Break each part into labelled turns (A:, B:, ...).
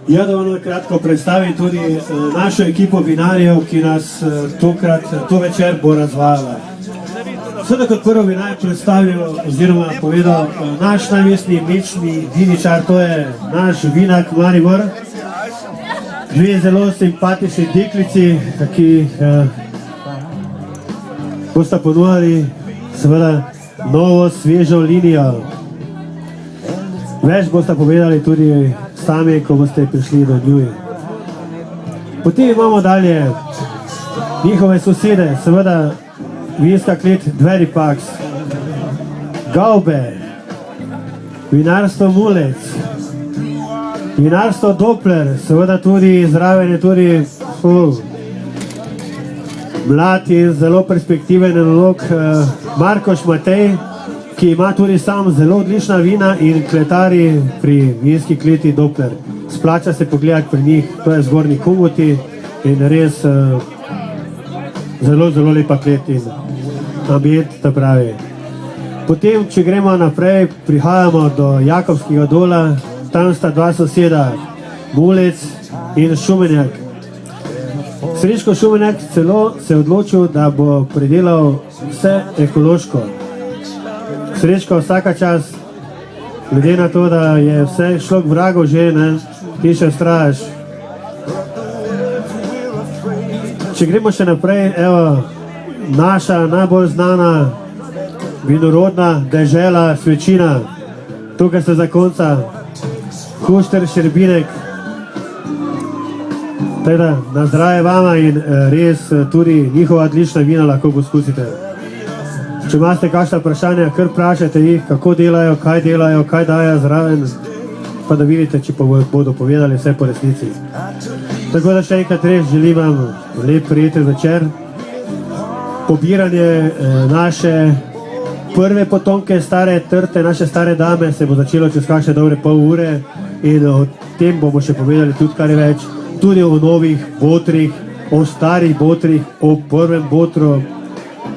A: Ja, da vam kratko predstavim tudi našo ekipo vinarjev, ki nas to večer bo razvajala. Seveda kot prvo bi naj predstavil oziroma povedal naš najmestni mlečni viničar, to je naš vinak Maribor. Dve zelo simpatični deklici, ki bosta ponudili seveda novo, svežo linijo. Več bosta povedali tudi sami, ko boste prišli do njuj. Potem imamo dalje njihove sosede, seveda vinska klet Dveripaks, Gaube, vinarstvo Mulec, vinarstvo Doppler, seveda tudi zraven je tudi mlad in zelo perspektiven enolog Markoš Matej, ki ima tudi sam zelo odlična vina in kletari pri vinski kleti Doppler. Splača se pogledati pri njih, to je zgornji Kubuti in res zelo, zelo lepa klet in ambient, ta pravi. Potem, če gremo naprej, prihajamo do Jakobskega dola, tam sta dva soseda, Mulec in Šumenjak. Srečko Šumenjak celo se je odločil, da bo pridelal vse ekološko. Srečko vsaka čas, glede na to, da je vse šlo k vragu že, ti še straš. Če gremo še naprej, evo, naša najbolj znana vinorodna dežela Svečina, tukaj se zakonca, Kušter Šerbinek. Teda, na zdravje vama in res tudi njihova odlična vina lahko poskusite. Če imate kakšna vprašanja, kar vprašajte jih, kako delajo, kaj dajo zraven, pa da vidite, če bodo povedali vse po resnici. Tako da še enkrat res želim vam lep prijeten večer. Pobiranje naše prve potomke, stare trte, naše stare dame, se bo začelo čez kakšne dobre pol ure in o tem bomo še povedali tudi kar je več, tudi o novih botrih, o starih botrih, o prvem botru.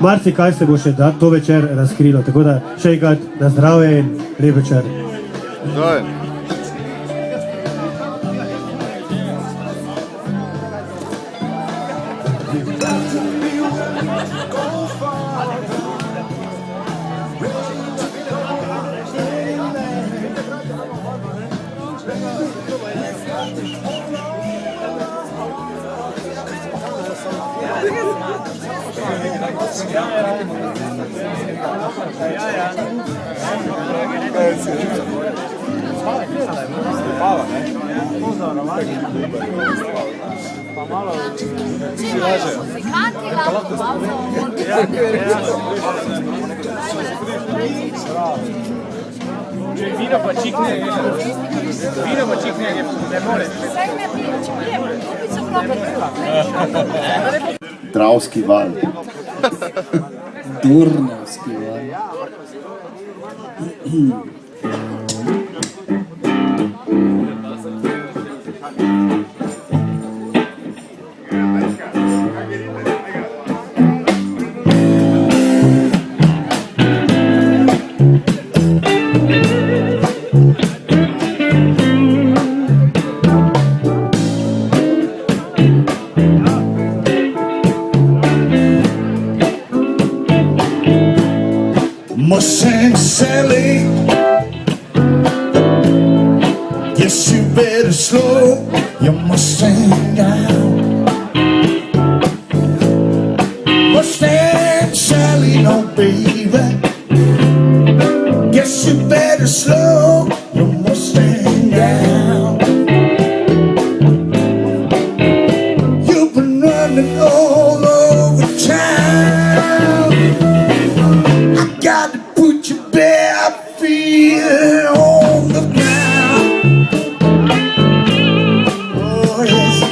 A: Marsikaj se bo še to večer razkrilo, tako da še enkrat na zdravje in lep večer.
B: Vino pa čikne, ne more.
C: Dravski val.
D: Durnovski val.
C: Mustang Sally, yes you better slow your Mustang down. Mustang Sally, no baby, guess you better slow your Mustang down. You've been running all over town. I got to put your bare feet on the ground. Oh yes,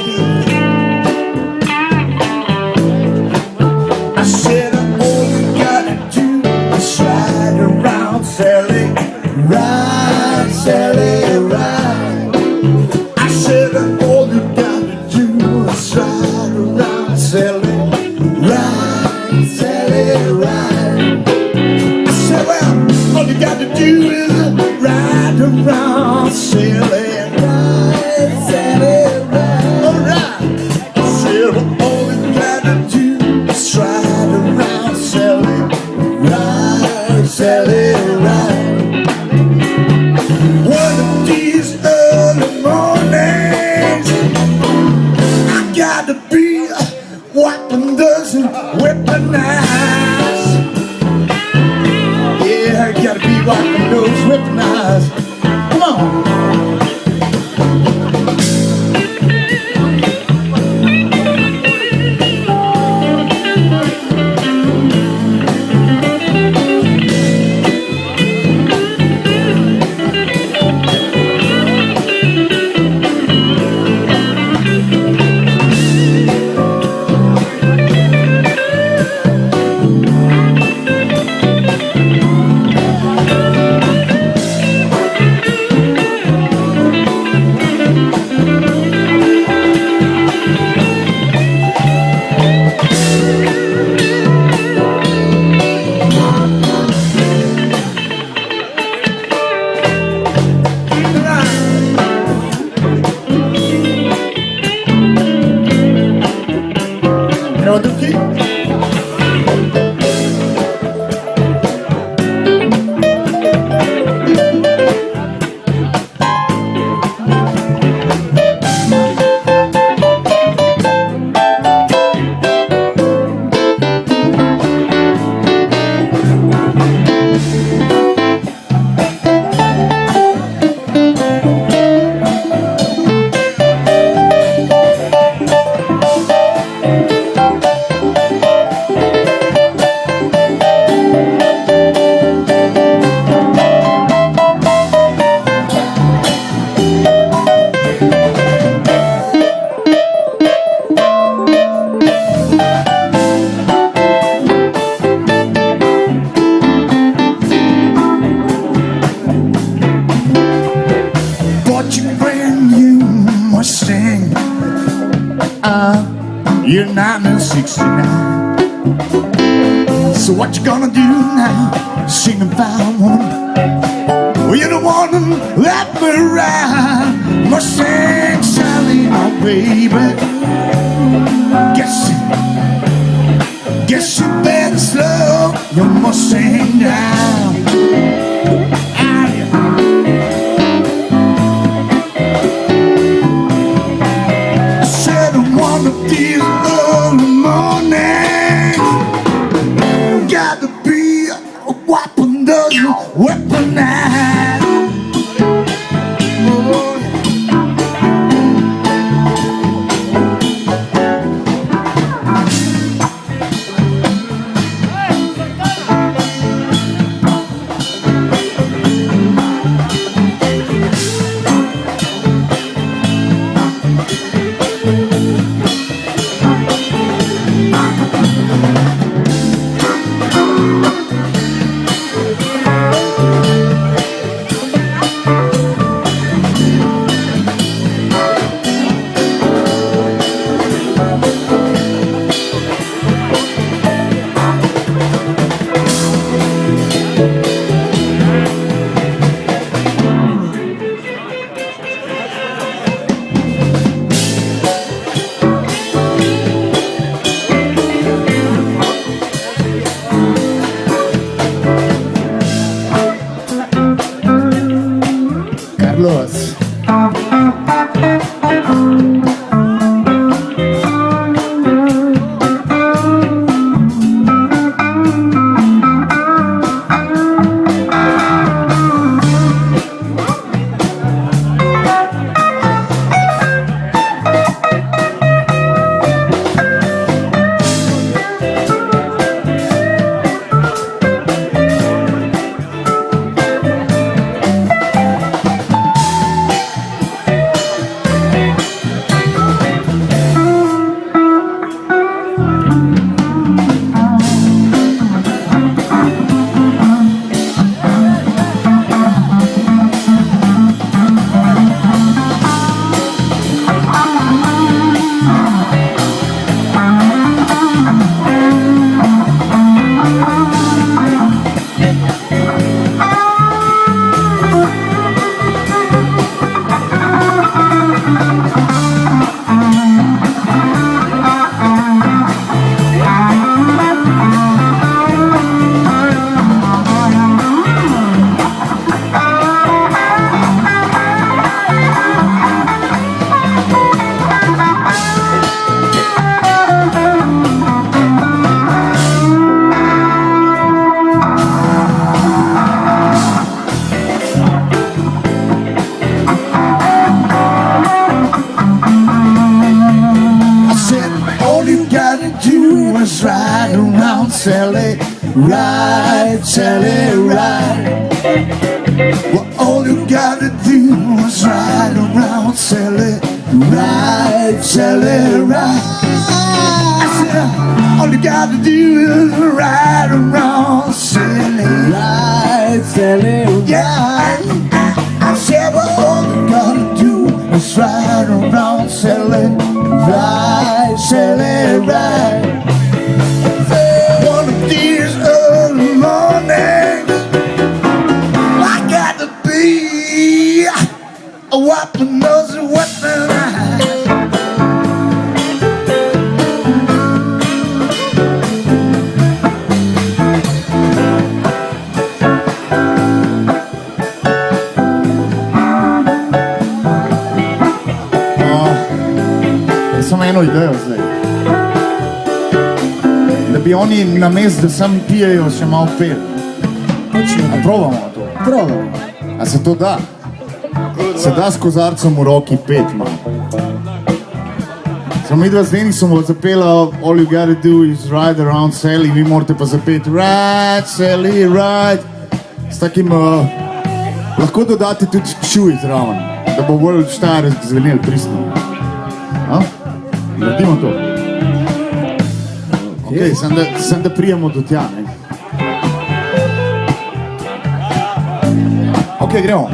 C: weaponized. Yeah, I gotta be rocking those weaponized. Come on. You're 969. So what you gonna do now? Sing about woman. Well, you're the one that me ride. Mustang Sally, my baby. Guess you better slow your Mustang down. Said one of these early mornings gotta be a weapon, doesn't weaponize. Oh, is ride around, Sally, ride, Sally, ride. Well, all you gotta do is ride around, Sally, ride, Sally, ride. I said, all you gotta do is ride around, Sally, ride, Sally, ride. Yeah, I said, well, all you gotta do is ride around, Sally, ride, Sally, ride. One of these early mornings, I got to be a whopping nose and weapon. Samo eno idejo zdaj. Da bi oni namesto, da sami pijejo, še malo peli. A probamo to?
D: Probamo.
C: A se to da? Se da s kozarcem v roki pet malo. Samo mi dva z Denisom bo zapela All you gotta do is ride around Sally, vi morate pa zapeti Ride, Sally, ride. S takim, lahko dodate tudi čuj zraven, da bo bolj štajerski zvenel pristno. Naredimo to. Ok, sem da prijemo do tja, ne? Ok, gremo.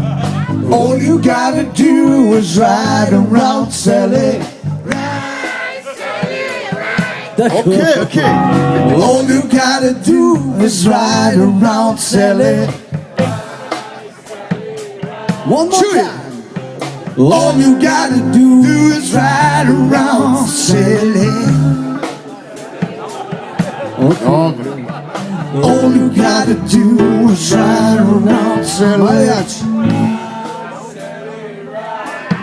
C: All you gotta do is ride around, Sally. Ok. All you gotta do is ride around, Sally.
D: One more time.
C: All you gotta do is ride around, Sally.
D: Okay.
C: All you gotta do is ride around, Sally.
D: Mariachi.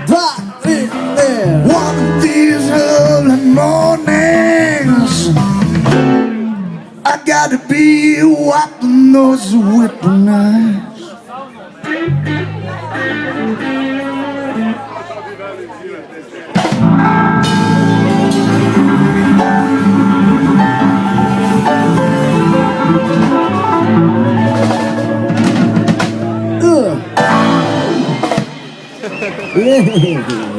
D: Dva, tri,
C: One of these early mornings, I gotta be wiping those whipping eyes.
D: Yeah.